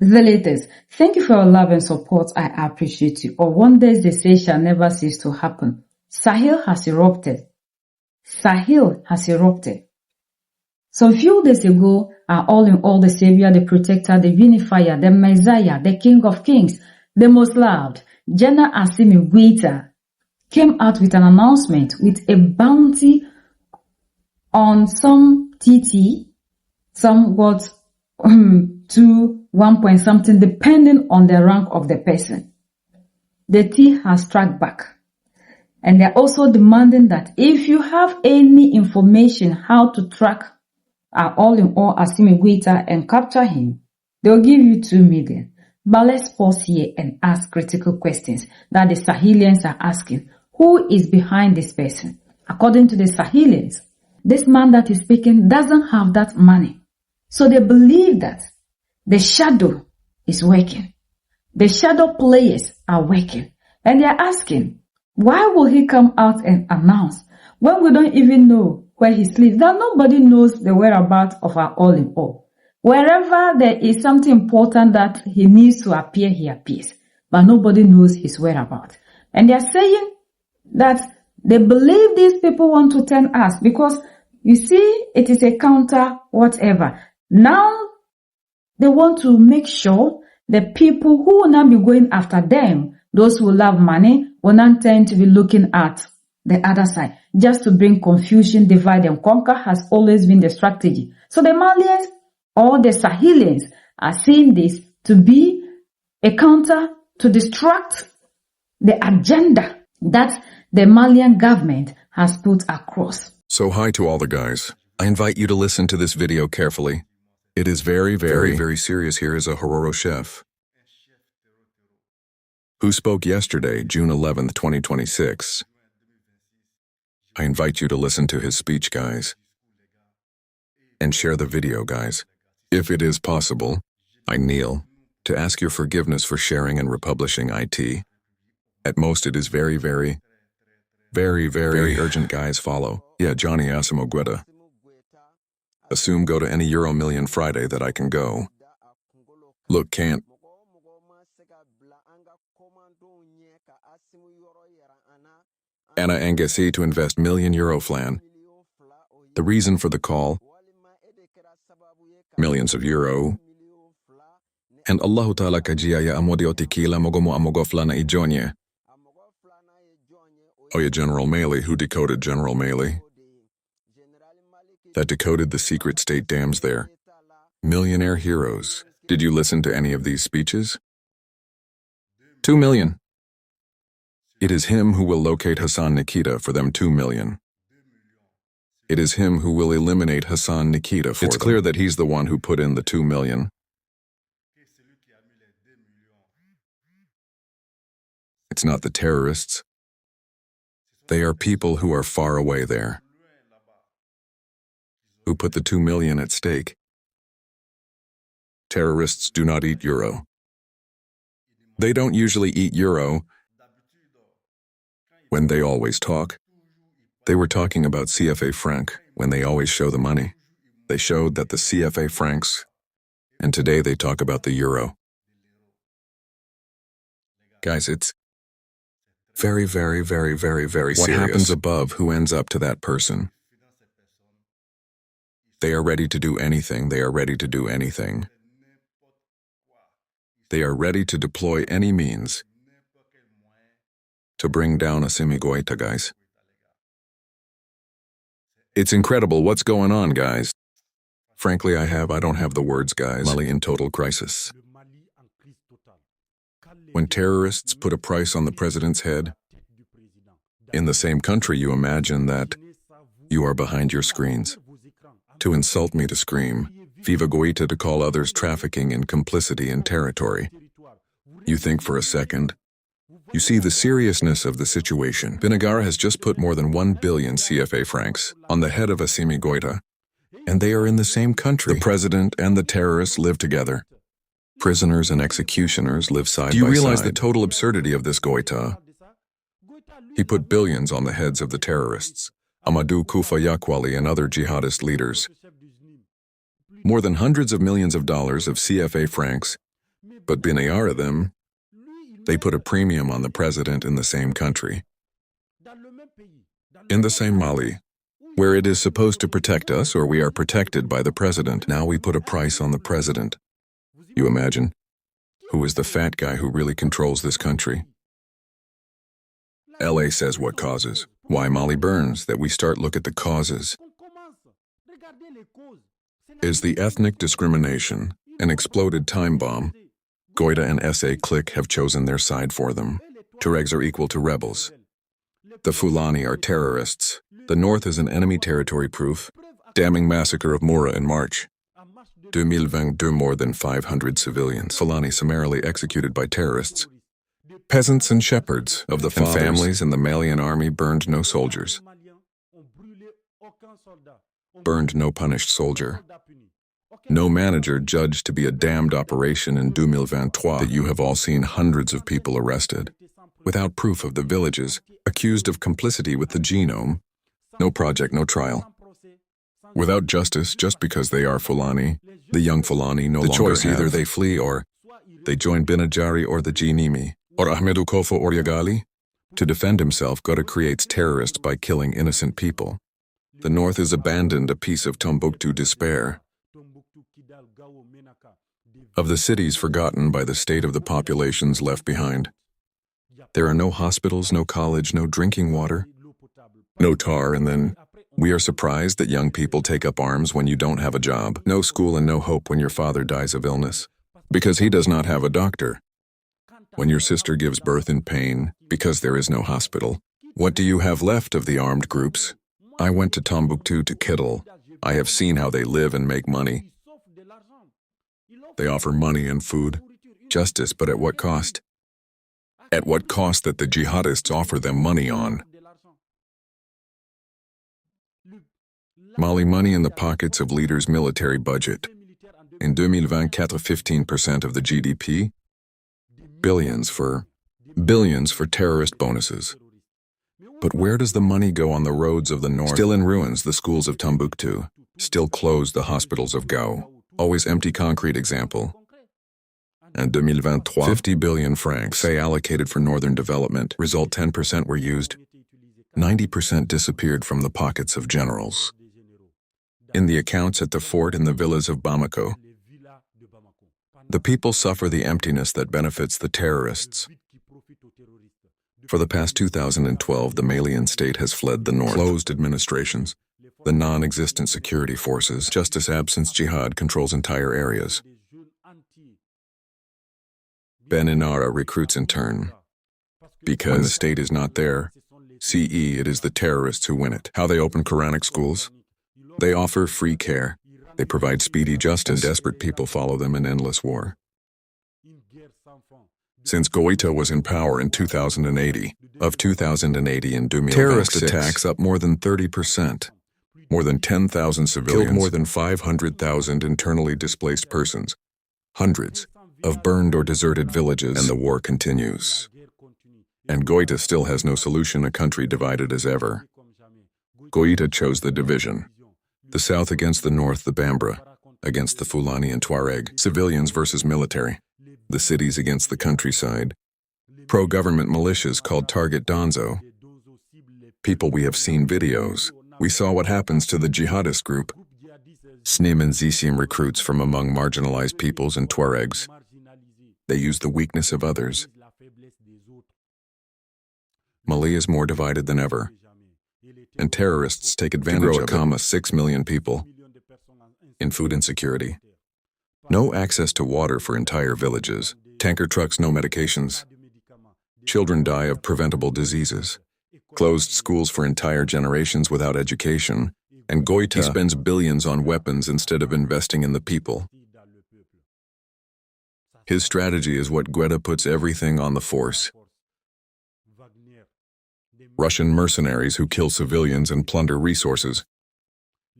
The latest. Thank you for your love and support. I appreciate you. Or wonders they say shall never cease to happen. Sahel has erupted. Sahel has erupted. Some few days ago, all in all, the Savior, the Protector, the Unifier, the Messiah, the King of Kings, the most loved, General Assimi Goïta, came out with an announcement with a bounty on some TT, somewhat to 1 point something, depending on the rank of the person. The T has struck back. And they're also demanding that if you have any information how to track all in all Assimi Goïta and capture him, they'll give you 2 million. But let's pause here and ask critical questions that the Sahelians are asking. Who is behind this person? According to the Sahelians, this man that is speaking doesn't have that money. So they believe that the shadow is working. The shadow players are working. And they are asking, why will he come out and announce when we don't even know where he sleeps? That nobody knows the whereabouts of our all in all. Wherever there is something important that he needs to appear, he appears. But nobody knows his whereabouts. And they are saying that they believe these people want to turn us because, you see, it is a counter whatever. Now, they want to make sure the people who will not be going after them, those who love money, will not tend to be looking at the other side. Just to bring confusion, divide and conquer has always been the strategy. So the Malians or the Sahelians are seeing this to be a counter to distract the agenda that the Malian government has put across. So hi to all the guys. I invite you to listen to this video carefully. It is very serious. Here is a Hororo chef who spoke yesterday, June 11th, 2026. I invite you to listen to his speech, guys, and share the video, guys. If it is possible, I kneel to ask your forgiveness for sharing and republishing it. At most, it is very urgent, guys. Follow. Yeah, Johnny Assimo Guetta. Assume go to any Euro Million Friday that I can go. Look, can't. Anna Angesi to invest €1 million flan. The reason for the call? Millions of euro. And Allahu Ta'ala kajiya amodioti kila mogomo amogofla na ijonye. Oh yeah, General Maley, who decoded General Maley? That decoded the secret state dams there. Millionaire heroes. Did you listen to any of these speeches? 2 million. It is him who will locate Hassan Nikita for them 2 million. It is him who will eliminate Hassan Nikita for them. It's clear that he's the one who put in the 2 million. It's not the terrorists. They are people who are far away there, who put the 2 million at stake. Terrorists do not eat euro. They don't usually eat euro. When they always talk, they were talking about CFA franc when they always show the money. They showed that the CFA francs, and today they talk about the euro. Guys, it's very serious. What happens above, who ends up to that person? They are ready to do anything. They are ready to do anything. They are ready to deploy any means to bring down Assimi Goïta, guys. It's incredible what's going on, guys. Frankly, I don't have the words, guys. Mali in total crisis. When terrorists put a price on the president's head, in the same country you imagine that you are behind your screens. To insult me to scream, Viva Goïta to call others trafficking in complicity and territory. You think for a second. You see the seriousness of the situation. Binagara has just put more than 1 billion CFA francs on the head of Assimi Goïta, and they are in the same country. The president and the terrorists live together. Prisoners and executioners live side by side. Do you realize the total absurdity of this Goïta? He put billions on the heads of the terrorists, Amadou Koufa Yakwali and other jihadist leaders. More than hundreds of millions of dollars of CFA francs But Binayara them, they put a premium on the president in the same country. In the same Mali, where it is supposed to protect us or we are protected by the president. Now we put a price on the president. You imagine? Who is the fat guy who really controls this country? LA says what causes. Why Mali burns, that we start look at the causes. Is the ethnic discrimination, an exploded time bomb. Goita and SA clique have chosen their side for them. Tuaregs are equal to rebels. The Fulani are terrorists. The North is an enemy territory proof. Damning massacre of Moura in March. 2022 more than 500 civilians. Fulani summarily executed by terrorists. Peasants and shepherds of the fathers and families in the Malian army burned no soldiers. Burned no punished soldier. No manager judged to be a damned operation in 2023 that you have all seen hundreds of people arrested. Without proof of the villages, accused of complicity with the genome. No project, no trial. Without justice, just because they are Fulani, the young Fulani no longer have. The choice, either they flee or they join Binajari or the Jinimi, or Ahmedou Kofo or Yagali. To defend himself, Goita creates terrorists by killing innocent people. The North is abandoned, a piece of Tombouctou despair. Of the cities forgotten by the state of the populations left behind. There are no hospitals, no college, no drinking water, no tar, and then we are surprised that young people take up arms when you don't have a job. No school and no hope when your father dies of illness, because he does not have a doctor. When your sister gives birth in pain, because there is no hospital. What do you have left of the armed groups? I went to Tombouctou to Kidal. I have seen how they live and make money. They offer money and food, justice, but at what cost? At what cost that the jihadists offer them money on? Mali money in the pockets of leaders' military budget. In 2024, 15% of the GDP. Billions for terrorist bonuses. But where does the money go on the roads of the North? Still in ruins, the schools of Tombouctou. Still closed, the hospitals of Gao. Always empty concrete example. In 2023, 50 billion francs allocated for northern development. Result 10% were used. 90% disappeared from the pockets of generals. In the accounts at the fort in the villas of Bamako, the people suffer the emptiness that benefits the terrorists. For the past 2012, the Malian state has fled the north. Closed administrations, the non-existent security forces, justice absence, jihad controls entire areas. Beninara recruits in turn. Because when the state is not there, it is the terrorists who win it. How they open Quranic schools? They offer free care. They provide speedy justice. Desperate people follow them in endless war. Since Goita was in power in 2080, of 2080 and 2026, terrorist attacks up more than 30%. More than 10,000 civilians, killed more than 500,000 internally displaced persons. Hundreds of burned or deserted villages, and the war continues. And Goita still has no solution, a country divided as ever. Goita chose the division. The south against the north, the Bambara, against the Fulani and Tuareg, civilians versus military, the cities against the countryside, pro-government militias called Target Donzo. People, we have seen videos. We saw what happens to the jihadist group. SNIM and ZSIM recruits from among marginalized peoples and Tuaregs. They use the weakness of others. Mali is more divided than ever, and terrorists take advantage of it. 6 million people in food insecurity. No access to water for entire villages. Tanker trucks, no medications. Children die of preventable diseases. Closed schools for entire generations without education. And Goita spends billions on weapons instead of investing in the people. His strategy is what Goita puts everything on the force. Russian mercenaries who kill civilians and plunder resources.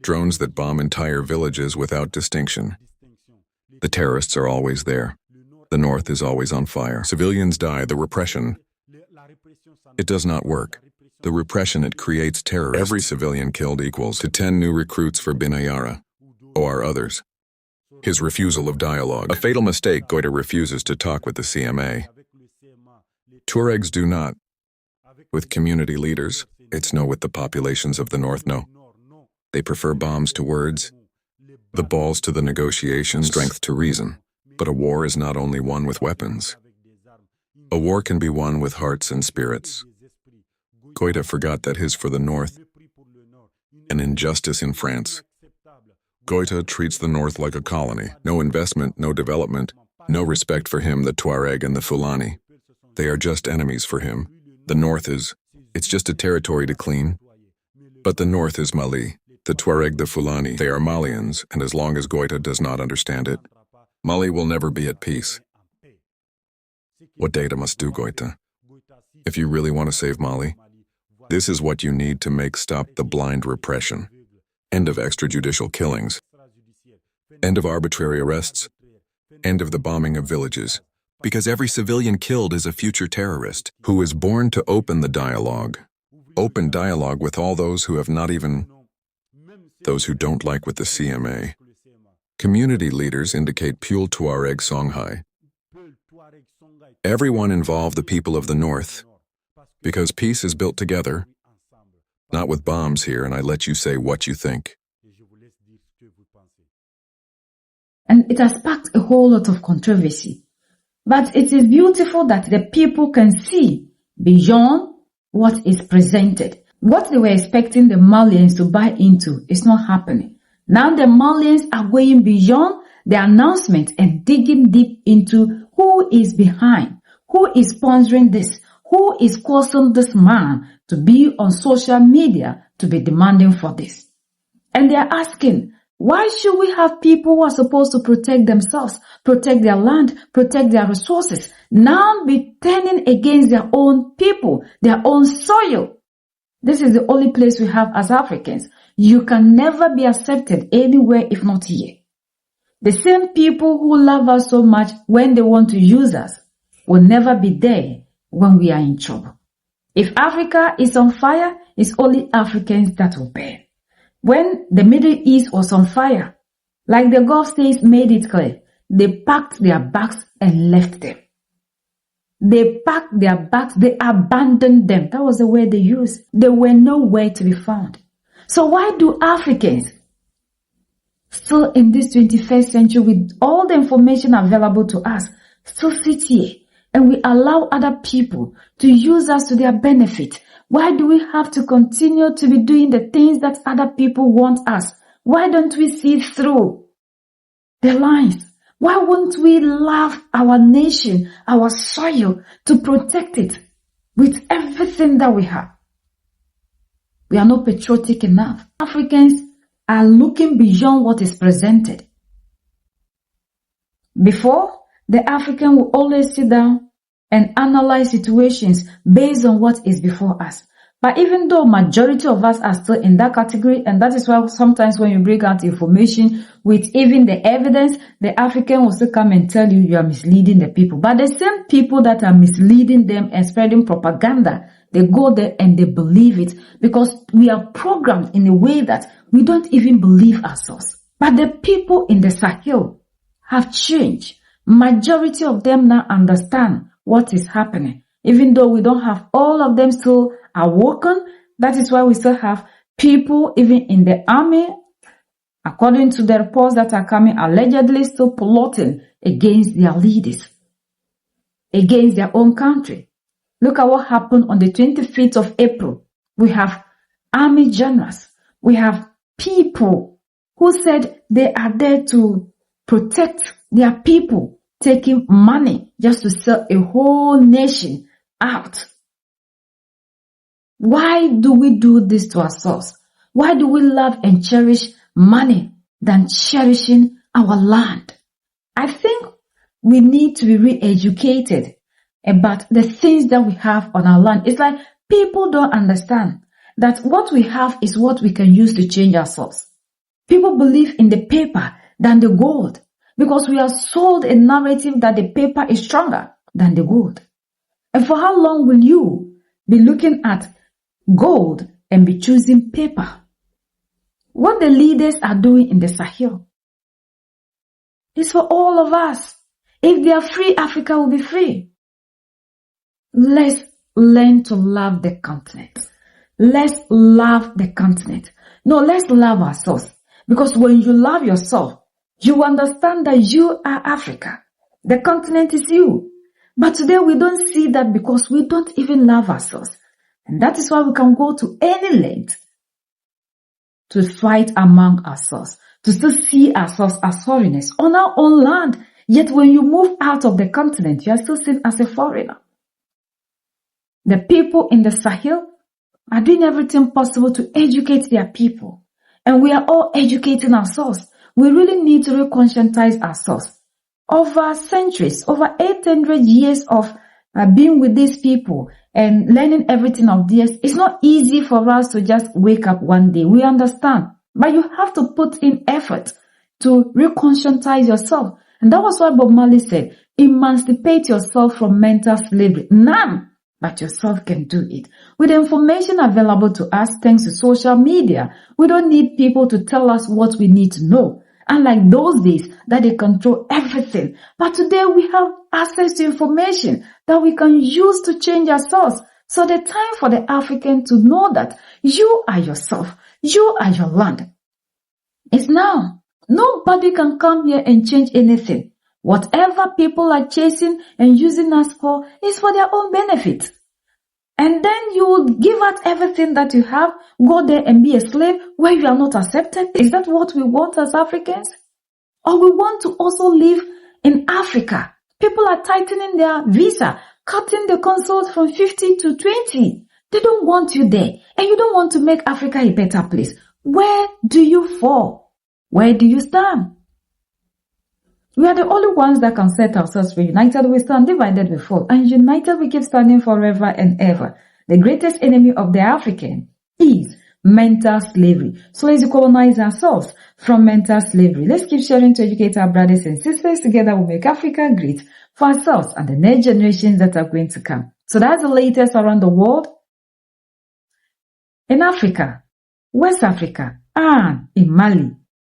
Drones that bomb entire villages without distinction. The terrorists are always there. The north is always on fire. Civilians die, the repression. It does not work. The repression, it creates terrorists. Every civilian killed equals to 10 new recruits for Binayara, or others. His refusal of dialogue. A fatal mistake. Goita refuses to talk with the CMA. Tuaregs do not. With community leaders, it's no. With the populations of the north, no. They prefer bombs to words, the balls to the negotiations, strength to reason. But a war is not only won with weapons. A war can be won with hearts and spirits. Goita forgot that his for the north, an injustice in France. Goita treats the north like a colony. No investment, no development, no respect for him, the Tuareg and the Fulani. They are just enemies for him. The north it's just a territory to clean. But the north is Mali. The Tuareg, the Fulani, they are Malians, and as long as Goita does not understand it, Mali will never be at peace. What Data must do, Goita? If you really want to save Mali, this is what you need to make stop the blind repression. End of extrajudicial killings. End of arbitrary arrests. End of the bombing of villages. Because every civilian killed is a future terrorist who is born to open the dialogue. Open dialogue with all those who have not even, those who don't like with the CMA. Community leaders indicate Pule Tuareg Songhai. Everyone involve the people of the north, because peace is built together, not with bombs here, and I let you say what you think. And it has sparked a whole lot of controversy. But it is beautiful that the people can see beyond what is presented. What they were expecting the Malians to buy into is not happening. Now the Malians are going beyond the announcement and digging deep into who is behind, who is sponsoring this, who is causing this man to be on social media to be demanding for this. And they are asking, why should we have people who are supposed to protect themselves, protect their land, protect their resources, now be turning against their own people, their own soil? This is the only place we have as Africans. You can never be accepted anywhere if not here. The same people who love us so much when they want to use us will never be there when we are in trouble. If Africa is on fire, it's only Africans that will burn. When the Middle East was on fire, like the Gulf states made it clear, they packed their bags and left them. They packed their bags, they abandoned them. That was the word they used. They were nowhere to be found. So why do Africans, still in this 21st century with all the information available to us, still sit here and we allow other people to use us to their benefit? Why do we have to continue to be doing the things that other people want us? Why don't we see through the lines? Why won't we love our nation, our soil, to protect it with everything that we have? We are not patriotic enough. Africans are looking beyond what is presented. Before, the African will always sit down and analyze situations based on what is before us. But even though majority of us are still in that category, and that is why sometimes when you bring out information with even the evidence, the African will still come and tell you you are misleading the people. But the same people that are misleading them and spreading propaganda, they go there and they believe it because we are programmed in a way that we don't even believe ourselves. But the people in the Sahel have changed. Majority of them now understand what is happening. Even though we don't have all of them still awoken, that is why we still have people even in the army, according to the reports that are coming, allegedly still plotting against their leaders, against their own country. Look at what happened on the 25th of April. We have army generals. We have people who said they are there to protect their people, taking money just to sell a whole nation out. Why do we do this to ourselves? Why do we love and cherish money than cherishing our land? I think we need to be re-educated about the things that we have on our land. It's like people don't understand that what we have is what we can use to change ourselves. People believe in the paper than the gold because we are sold a narrative that the paper is stronger than the gold. And for how long will you be looking at gold and be choosing paper? What the leaders are doing in the Sahel, It's for all of us. If they are free, Africa will be free. Let's learn to love the continent. Let's love the continent. No, let's love ourselves. Because when you love yourself, you understand that you are Africa. The continent is you. But today we don't see that because we don't even love ourselves. And that is why we can go to any length to fight among ourselves, to still see ourselves as foreigners on our own land. Yet when you move out of the continent, you are still seen as a foreigner. The people in the Sahel are doing everything possible to educate their people. And we are all educating ourselves. We really need to reconscientize ourselves. Over centuries, over 800 years of being with these people and learning everything of theirs, it's not easy for us to just wake up one day. We understand. But you have to put in effort to reconscientize yourself. And that was why Bob Marley said, emancipate yourself from mental slavery. None but yourself can do it. With the information available to us thanks to social media, we don't need people to tell us what we need to know. Unlike those days that they control everything. But today we have access to information that we can use to change ourselves. So the time for the African to know that you are yourself, you are your land, is now. Nobody can come here and change anything. Whatever people are chasing and using us for is for their own benefit. And then you will give out everything that you have, go there and be a slave where you are not accepted. Is that what we want as Africans? Or we want to also live in Africa? People are tightening their visa, cutting the consuls from 50 to 20. They don't want you there. And you don't want to make Africa a better place. Where do you fall? Where do you stand? We are the only ones that can set ourselves free. United we stand, divided we fall. And united we keep standing forever and ever. The greatest enemy of the African is mental slavery. So let's decolonize ourselves from mental slavery. Let's keep sharing to educate our brothers and sisters. Together we'll make Africa great for ourselves and the next generations that are going to come. So that's the latest around the world. In Africa, West Africa, and in Mali,